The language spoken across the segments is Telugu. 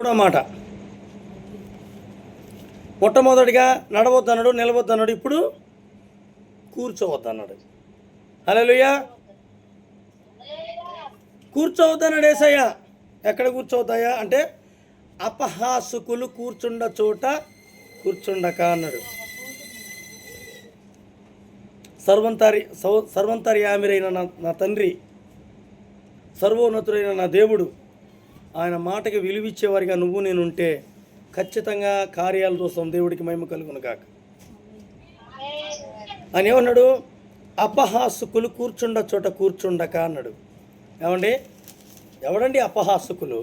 మూడో మాట, మొట్టమొదటిగా నడవద్దన్నాడు, నిలవద్దన్నాడు, ఇప్పుడు కూర్చోవద్దన్నాడు. హల్లెలూయా. కూర్చోవద్దన్నాడు యేసయ్య. ఎక్కడ కూర్చోవద్దయ్యా అంటే అపహాసుకులు కూర్చుండ చోట కూర్చుండక అన్నాడు. సర్వంతర్యామిరైన నా తండ్రి, సర్వోన్నతుడైన నా దేవుడు, ఆయన మాటకి విలువిచ్చేవారిగా నువ్వు నేను ఉంటే ఖచ్చితంగా కార్యాలు చూస్తాం. దేవుడికి మహిమ కలుగును గాక. ఆయన ఏమన్నాడు? అపహాసుకులు కూర్చుండ చోట కూర్చుండక అన్నాడు. ఏమండి, ఎవడండి అపహాసుకులు?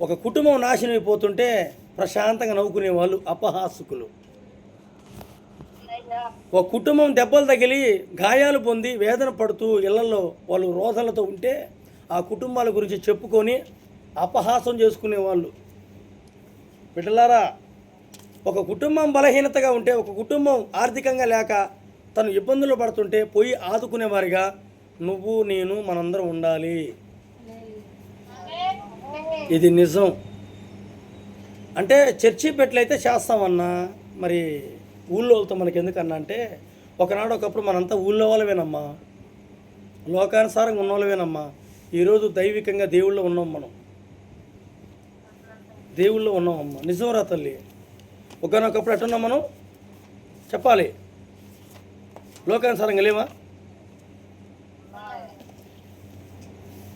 ఒక కుటుంబం నాశనం అయిపోతుంటే ప్రశాంతంగా నవ్వుకునే వాళ్ళు అపహాసుకులు. ఒక కుటుంబం దెబ్బలు తగిలి గాయాలు పొంది వేదన పడుతూ ఇళ్లలో వాళ్ళు రోదనలతో ఉంటే ఆ కుటుంబాల గురించి చెప్పుకొని అపహాసం చేసుకునేవాళ్ళు. బిడ్డలారా, ఒక కుటుంబం బలహీనతగా ఉంటే, ఒక కుటుంబం ఆర్థికంగా లేక తను ఇబ్బందులు పడుతుంటే పోయి ఆదుకునేవారిగా నువ్వు నేను మనందరం ఉండాలి. ఇది నిజం. అంటే చర్చి పెట్లయితే చేస్తామన్నా, మరి ఊళ్ళో వెళ్తాం మనకి ఎందుకన్నా అంటే, ఒకనాడు ఒకప్పుడు మనంతా ఊళ్ళో వాళ్ళవేనమ్మా, లోకానుసారంగా ఉన్నోళ్ళవేనమ్మా. ఈరోజు దైవికంగా దేవుళ్ళో ఉన్నాం, మనం దేవుళ్ళో ఉన్నామమ్మా. నిజంరా తల్లి. ఒకనొకప్పుడు ఎట్టున్నాం మనం చెప్పాలి, లోకానుసారంగా లేవా?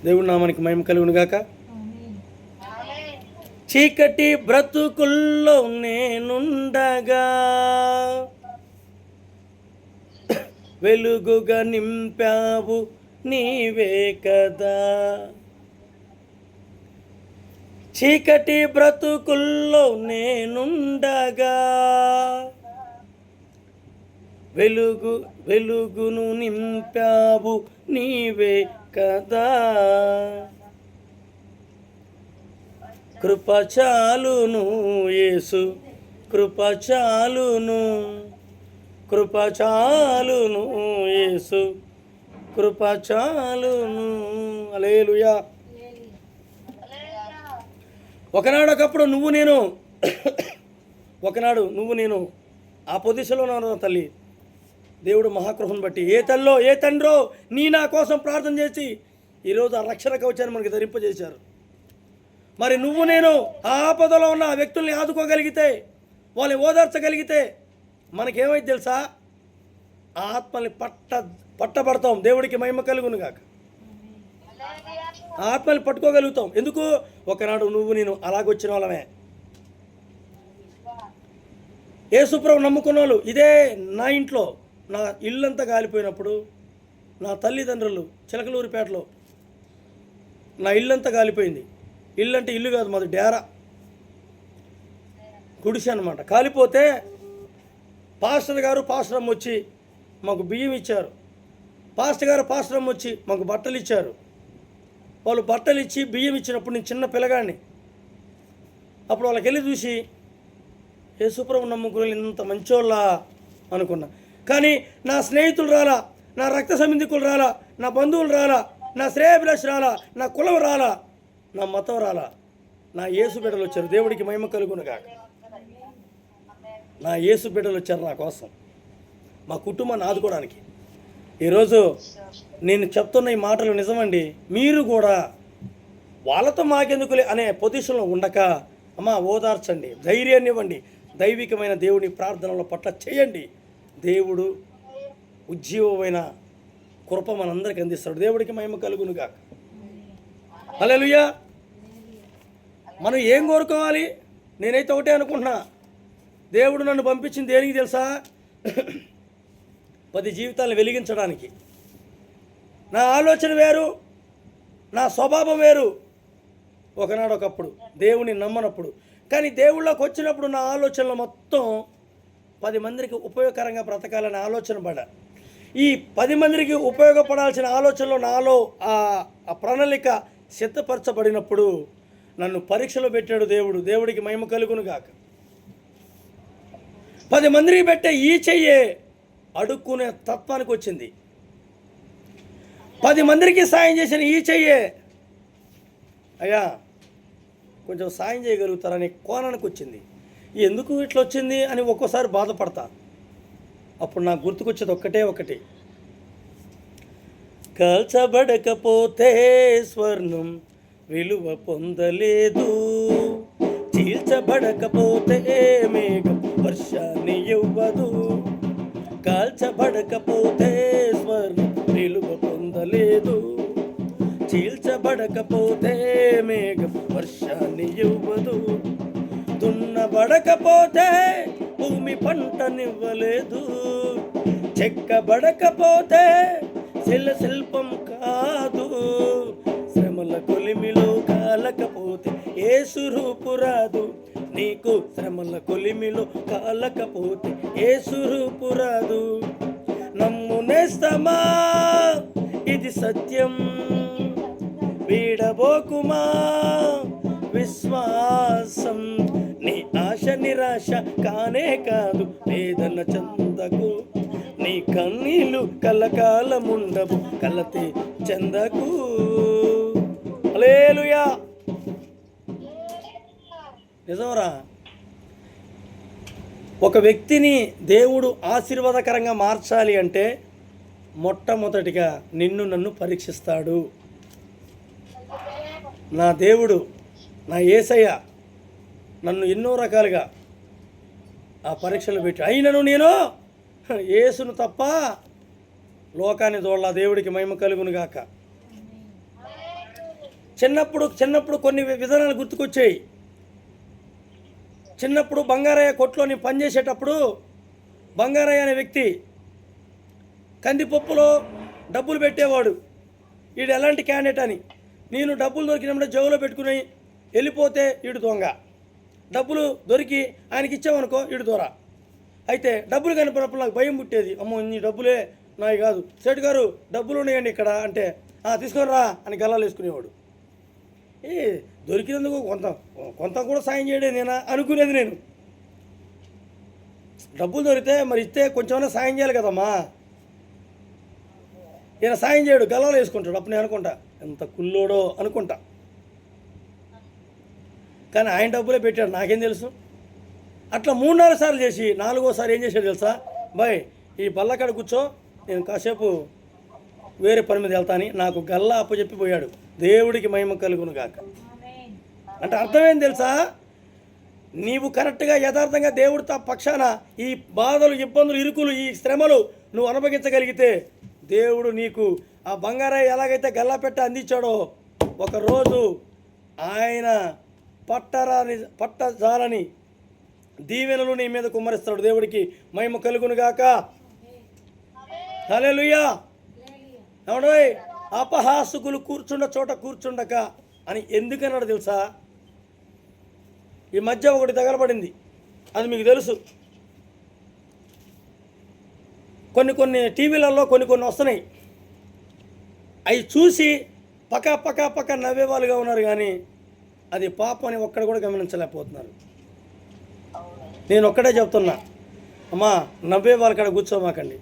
దేవుడి నామానికి మహిమ కలుగును గాక. చీకటి బ్రతుకుల్లో నేనుండగా వెలుగుగా నింపావు నీవే కదా. చీకటి బ్రతుకుల్లో నేనుండగా వెలుగును నింపావు నీవే కదా. కృప చాలును యేసు, కృప చాలును, కృప చాలును యేసు, కృప చాలును. హల్లెలూయా. ఒకనాడు నువ్వు నేను ఆ పొజిషన్లో ఉన్నాను తల్లి. దేవుడు మహాకృపను బట్టి ఏ తల్లో ఏ తండ్రో నీ నా కోసం ప్రార్థన చేసి ఈరోజు ఆ రక్షణ కవచాన్ని మనకి ధరింపజేశారు. మరి నువ్వు నేను ఆ ఆపదలో ఉన్న ఆ వ్యక్తుల్ని ఆదుకోగలిగితే, వాళ్ళని ఓదార్చగలిగితే మనకేమైతే తెలుసా? ఆ ఆత్మల్ని పట్టబడతాం. దేవుడికి మహిమ కలుగును గాక. ఆ ఆత్మల్ని పట్టుకోగలుగుతాం. ఎందుకు? ఒకనాడు నువ్వు నేను అలాగొచ్చిన వాళ్ళమే. యేసుప్రభు నమ్ముకున్న వాళ్ళు ఇదే. నా ఇంట్లో నా ఇల్లంతా కాలిపోయినప్పుడు, నా తల్లిదండ్రులు చిలకలూరిపేటలో నా ఇల్లంతా కాలిపోయింది. ఇల్లు అంటే ఇల్లు కాదు, మాది డేరా, గుడిసె అనమాట. కాలిపోతే పాస్టర్ గారు పాస్టర్ అమ్మ వచ్చి మాకు బియ్యం ఇచ్చారు. పాస్టర్ గారు పాస్టర్ అమ్మ వచ్చి మాకు బట్టలు ఇచ్చారు. వాళ్ళు బట్టలు ఇచ్చి బియ్యం ఇచ్చినప్పుడు నేను చిన్న పిల్లగాడిని. అప్పుడు వాళ్ళకి వెళ్ళి చూసి యేసుప్రభు నమ్ముకుని ఇంత మంచోళ్ళ అనుకున్నా. కానీ నా స్నేహితులు రాలా, నా రక్త సంబంధికులు రాలా, నా బంధువులు రాలా, నా శ్రేయభిలాష్ రాలా, నా కులం రాలా, నా మతం రాలా. నా యేసు బిడ్డలు వచ్చారు. దేవుడికి మహిమ కలుగును గాక. నా యేసు బిడ్డలు వచ్చారు నా కోసం, మా కుటుంబాన్ని ఆదుకోవడానికి. ఈరోజు నేను చెప్తున్న ఈ మాటలు నిజమండి. మీరు కూడా వాళ్ళతో మాకెందుకులే అనే పొజిషన్లో ఉండక, అమ్మా ఓదార్చండి, ధైర్యాన్ని ఇవ్వండి, దైవికమైన దేవుని ప్రార్థనల పట్ల చేయండి. దేవుడు ఉజ్జీవమైన కృప మనందరికీ అందిస్తాడు. దేవుడికి మహిమ కలుగును గాక. హల్లెలూయా. మనం ఏం కోరుకోవాలి? నేనైతే ఒకటే అనుకుంటున్నా, దేవుడు నన్ను పంపించింది దేనికి తెలుసా? 10 జీవితాలను వెలిగించడానికి. నా ఆలోచన వేరు, నా స్వభావం వేరు ఒకనాడు ఒకప్పుడు, దేవుని నమ్మనప్పుడు. కానీ దేవుళ్ళకి వచ్చినప్పుడు నా ఆలోచనలు మొత్తం 10 మందికి ఉపయోగకరంగా బ్రతకాలనే ఆలోచన పడ్డా. ఈ 10 మందికి ఉపయోగపడాల్సిన ఆలోచనలో నాలో ఆ ప్రణాళిక సిద్ధపరచబడినప్పుడు నన్ను పరీక్షలో పెట్టాడు దేవుడు. దేవుడికి మహిమ కలుగును గాక. 10 మందికి పెట్టే ఈ చెయ్యే అడుక్కునే తత్వానికి వచ్చింది. 10 మందికి సాయం చేసిన ఈ చెయ్యే, అయ్యా కొంచెం సాయం చేయగలుగుతారనే కోణానికి వచ్చింది. ఎందుకు ఇట్లా వచ్చింది అని ఒక్కోసారి బాధపడతా. అప్పుడు నాకు గుర్తుకొచ్చేది ఒకటి, కాల్చబడకపోతే స్వర్ణం విలువ పొందలేదు, చీల్చబడకపోతే మేఘం వర్షాన్ని ఇవ్వదు. కాల్చబడకపోతే స్వర్ణం విలువ పొందలేదు, చీల్చబడకపోతే మేఘం వర్షాన్ని ఇవ్వదు. దున్నబడకపోతే భూమి పంటనివ్వలేదు, చెక్కబడకపోతే శిల్పం కాదు. శ్రమల కొలిమిలో కాలకపోతే యేసు రూపు రాదు. నీకు శ్రమల కొలిమిలో కాలకపోతే యేసు రూపు రాదు. నమ్ము నేస్తమా, ఇది సత్యం, వీడబోకుమా విశ్వాసం. నీ ఆశ నిరాశ కానే కాదు, వేదన చెందకు. నీ కన్నీళ్ళు కలకాలముండవు, కలతే చెందకు. హల్లెలూయా. నిజంరా, ఒక వ్యక్తిని దేవుడు ఆశీర్వాదకరంగా మార్చాలి అంటే మొట్టమొదటిగా నిన్ను నన్ను పరీక్షిస్తాడు. నా దేవుడు, నా యేసయ్య నన్ను ఎన్నో రకాలుగా ఆ పరీక్షలు పెట్టి, అయినను నేను యేసును తప్ప లోకాన్ని చూడాల. దేవుడికి మహిమ కలుగును గాక. చిన్నప్పుడు కొన్ని విధానాలు గుర్తుకొచ్చాయి. చిన్నప్పుడు బంగారయ్య కొట్లో నేను పనిచేసేటప్పుడు బంగారయ్య అనే వ్యక్తి కందిపప్పులో డబ్బులు పెట్టేవాడు. వీడు ఎలాంటి క్యాండిడేట్ అని నేను డబ్బులు దొరికినప్పుడు జేబులో పెట్టుకుని వెళ్ళిపోతే వీడు దొంగ, డబ్బులు దొరికి ఆయనకి ఇచ్చామనుకో వీడు దొర. అయితే డబ్బులు కనిపినప్పుడు నాకు భయం పుట్టేది. అమ్మో ఇన్ని డబ్బులే నాయి కాదు, సేటు గారు డబ్బులు ఉన్నాయండి ఇక్కడ అంటే తీసుకొని రా అని గల్లాలు వేసుకునేవాడు. దొరికినందుకు కొంత కూడా సాయం చేయడే నేనా అనుకునేది. నేను డబ్బులు దొరికితే మరి ఇస్తే కొంచెమైనా సాయం చేయాలి కదమ్మా. ఈయన సాయం చేయడు, గల్లాలు వేసుకుంటాడు. అప్పుడు నేను అనుకుంటా ఎంత కుల్లోడో అనుకుంటా. కానీ ఆయన డబ్బులే పెట్టాడు, నాకేం తెలుసు. అట్లా 3-4 సార్లు చేసి 4వ సారి ఏం చేశాడు తెలుసా? బాయ్ ఈ బల్లకాడ కూర్చో, నేను కాసేపు వేరే పని మీద వెళ్తాను, నాకు గల్లా అప్పచెప్పిపోయాడు. దేవుడికి మహిమ కలుగును గాక. అంటే అర్థమేం తెలుసా? నీవు కరెక్ట్గా యథార్థంగా దేవుడి పక్షాన ఈ బాధలు, ఇబ్బందులు, ఇరుకులు, ఈ శ్రమలు నువ్వు అనుభవించగలిగితే దేవుడు నీకు ఆ బంగారాయి ఎలాగైతే గల్లా పెట్టి అందించాడో ఒకరోజు ఆయన పట్టజాలని దీవెనలు నీ మీద కుమ్మరిస్తాడు. దేవుడికి మహిమ కలుగును గాక. హల్లెలూయా. ఏమండోయ్, అపహాసకులు కూర్చున్న చోట కూర్చుండక అని ఎందుకన్నాడు తెలుసా? ఈ మధ్య ఒకటి తగలబడింది, అది మీకు తెలుసు. కొన్ని టీవీలలో కొన్ని వస్తున్నాయి. అవి చూసి పక్క నవ్వే వాళ్ళుగా ఉన్నారు, కానీ అది పాపం అని ఒక్కడ కూడా గమనించలేకపోతున్నారు. నేను ఒక్కడే చెప్తున్నా, అమ్మా నవ్వే వాళ్ళ కాడ కూర్చోమాకండి,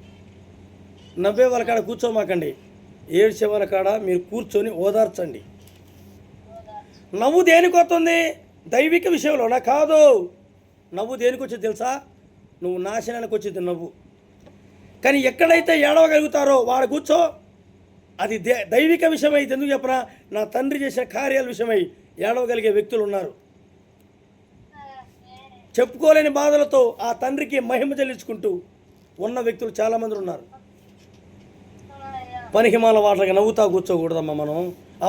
నవ్వే వాళ్ళ కాడ కూర్చోమాకండి. ఏడ్చే వాళ్ళ కాడ మీరు కూర్చొని ఓదార్చండి. నవ్వు దేనికి వస్తుంది? దైవిక విషయంలోనా? కాదు. నవ్వు దేనికి వచ్చింది తెలుసా? నువ్వు నాశనానికి వచ్చింది నవ్వు. కానీ ఎక్కడైతే ఏడవగలుగుతారో వాడు కూర్చో, అది దైవిక విషయమై. ఎందుకు చెప్పనా? నా తండ్రి చేసిన కార్యాల విషయమై ఏడవగలిగే వ్యక్తులు ఉన్నారు. చెప్పుకోలేని బాధలతో ఆ తండ్రికి మహిమ చెల్లించుకుంటూ ఉన్న వ్యక్తులు చాలామంది ఉన్నారు. పనికిమాల వాటికి నవ్వుతా కూర్చోకూడదమ్మా. మనం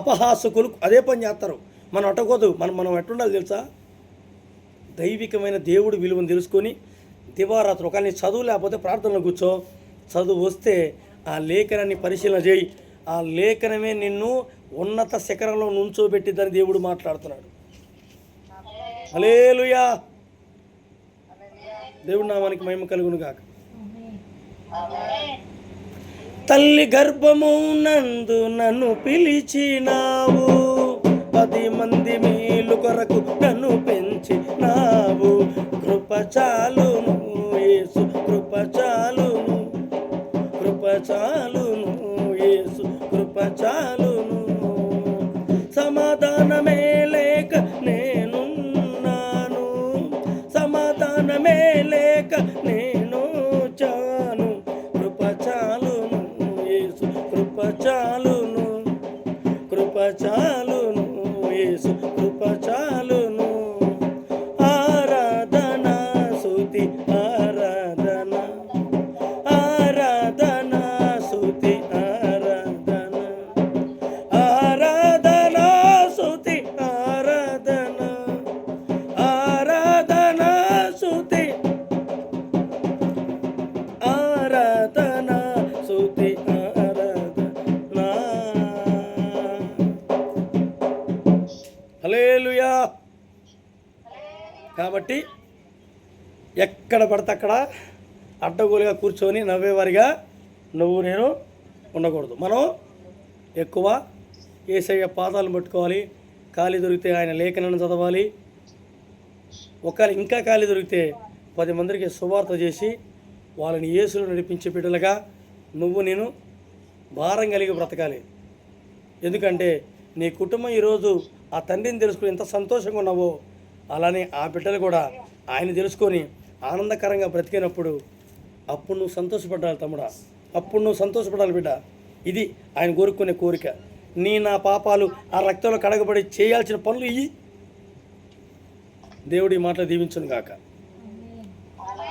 అపహాసకులు అదే పని చేస్తారు. మనం అట్టకూడదు. మనం ఎట్టుండాలి తెలుసా? దైవికమైన దేవుడు విలువను తెలుసుకొని దివారాత్రులు కానీ చదువు లేకపోతే ప్రార్థనలో కూర్చో, చదువు వస్తే ఆ లేఖనాన్ని పరిశీలన చేయి. ఆ లేఖనమే నిన్ను ఉన్నత శిఖరంలో నుంచోబెట్టిద్దని దేవుడు మాట్లాడుతున్నాడు. హల్లెలూయా. దేవుడి నామానికి మహిమ కలుగును గాక. తల్లి గర్భము నందు నన్ను పిలిచినావు, 10 మంది మేలు కొరకు నన్ను పెంచినావు. కృప చాలును యేసు, కృప చాలును, కృప చాలును యేసు, కృప చాలును. సమాధానమే లేక నేను కాబట్టి ఎక్కడ పడితే అక్కడ అడ్డగోలుగా కూర్చొని నవ్వేవారిగా నువ్వు నేను ఉండకూడదు. మనం ఎక్కువ యేసయ్య పాదాలను పట్టుకోవాలి. ఖాళీ దొరికితే ఆయన లేఖనాన్ని చదవాలి. ఒకవేళ ఇంకా ఖాళీ దొరికితే 10 మందికి సువార్త చేసి వాళ్ళని యేసులో నడిపించే బిడ్డలుగా నువ్వు నేను భారం కలిగి బ్రతకాలి. ఎందుకంటే నీ కుటుంబం ఈరోజు ఆ తండ్రిని తెలుసుకుని ఎంత సంతోషంగా ఉన్నావో అలానే ఆ బిడ్డలు కూడా ఆయన తెలుసుకొని ఆనందకరంగా బ్రతికినప్పుడు అప్పుడు నువ్వు సంతోషపడాలి తమ్ముడా, అప్పుడు నువ్వు సంతోషపడాలి బిడ్డ. ఇది ఆయన కోరుకునే కోరిక. నా పాపాలు ఆ రక్తంలో కడగబడి చేయాల్సిన పనులు ఇవి. దేవుడి మాటలు దీవించును గాక.